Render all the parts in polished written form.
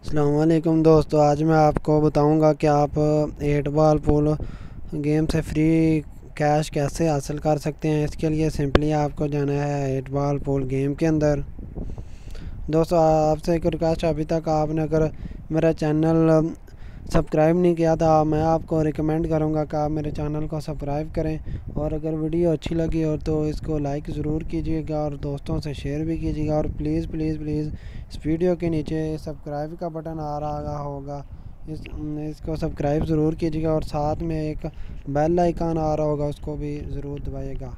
अस्सलाम वालेकुम दोस्तों, आज मैं आपको बताऊंगा कि आप 8 बॉल पूल गेम से फ्री कैश कैसे हासिल कर सकते हैं। इसके लिए सिंपली आपको जाना है 8 बॉल पूल गेम के अंदर। दोस्तों, आपसे एक रिक्वेस्ट, अभी तक आपने अगर मेरा चैनल सब्सक्राइब नहीं किया था, मैं आपको रिकमेंड करूंगा कि आप मेरे चैनल को सब्सक्राइब करें और अगर वीडियो अच्छी लगी हो तो इसको लाइक ज़रूर कीजिएगा और दोस्तों से शेयर भी कीजिएगा। और प्लीज़ प्लीज़ प्लीज़ इस वीडियो के नीचे सब्सक्राइब का बटन आ रहा होगा, इसको सब्सक्राइब ज़रूर कीजिएगा और साथ में एक बेल आइकन आ रहा होगा, उसको भी ज़रूर दबाइएगा।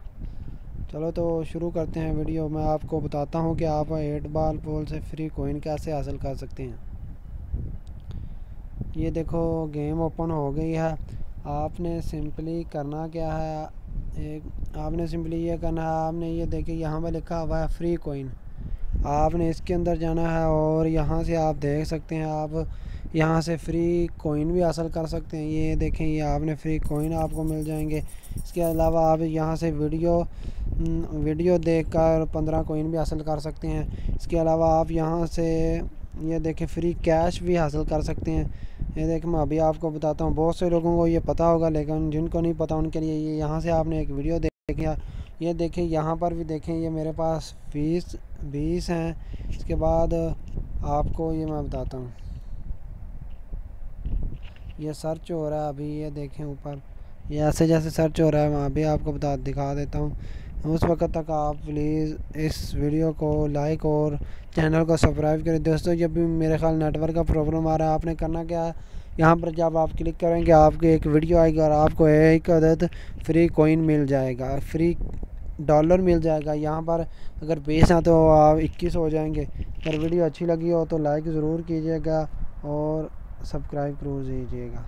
चलो तो शुरू करते हैं वीडियो। मैं आपको बताता हूँ कि आप 8 बॉल पूल से फ्री कोइन कैसे हासिल कर सकते हैं। ये देखो, गेम ओपन हो गई है। आपने सिंपली करना क्या है, आपने सिंपली ये करना है, आपने ये देखिए यहाँ पे लिखा हुआ है फ्री कोइन। आपने इसके अंदर जाना है और यहाँ से आप देख सकते हैं, आप यहाँ से फ्री कोइन भी हासिल कर सकते हैं। ये देखें, ये आपने फ्री कोइन आपको मिल जाएंगे। इसके अलावा आप यहाँ से वीडियो देखकर 15 कोइन भी हासिल कर सकते हैं। इसके अलावा आप यहाँ से ये देखें फ्री कैश भी हासिल कर सकते हैं। ये देखें, मैं अभी आपको बताता हूँ, बहुत से लोगों को ये पता होगा लेकिन जिनको नहीं पता उनके लिए ये यहाँ से आपने एक वीडियो देखी। ये देखें, यहाँ पर भी देखें, ये मेरे पास 20 हैं। इसके बाद आपको ये मैं बताता हूँ, ये सर्च हो रहा है अभी, ये देखें ऊपर, ये ऐसे जैसे सर्च हो रहा है, मैं अभी आपको दिखा देता हूँ। उस वक्त तक आप प्लीज़ इस वीडियो को लाइक और चैनल को सब्सक्राइब करें। दोस्तों, जब भी मेरे ख्याल नेटवर्क का प्रॉब्लम आ रहा है, आपने करना क्या है, यहाँ पर जब आप क्लिक करेंगे आपको एक वीडियो आएगी और आपको एक अदद फ्री कोइन मिल जाएगा, फ्री डॉलर मिल जाएगा। यहाँ पर अगर 20 हैं तो आप 21 हो जाएंगे। अगर वीडियो अच्छी लगी हो तो लाइक ज़रूर कीजिएगा और सब्सक्राइब जरूर कीजिएगा।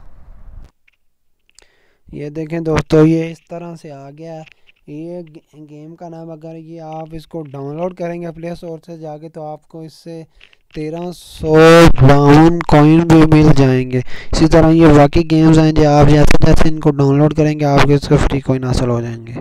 ये देखें दोस्तों, ये इस तरह से आ गया है। ये गेम का नाम, अगर ये आप इसको डाउनलोड करेंगे प्ले स्टोर से जाके तो आपको इससे 1352 कॉइन भी मिल जाएंगे। इसी तरह ये बाकी गेम्स हैं जो आप जैसे जैसे इनको डाउनलोड करेंगे आपके इसके फ्री कॉइन हासिल हो जाएंगे।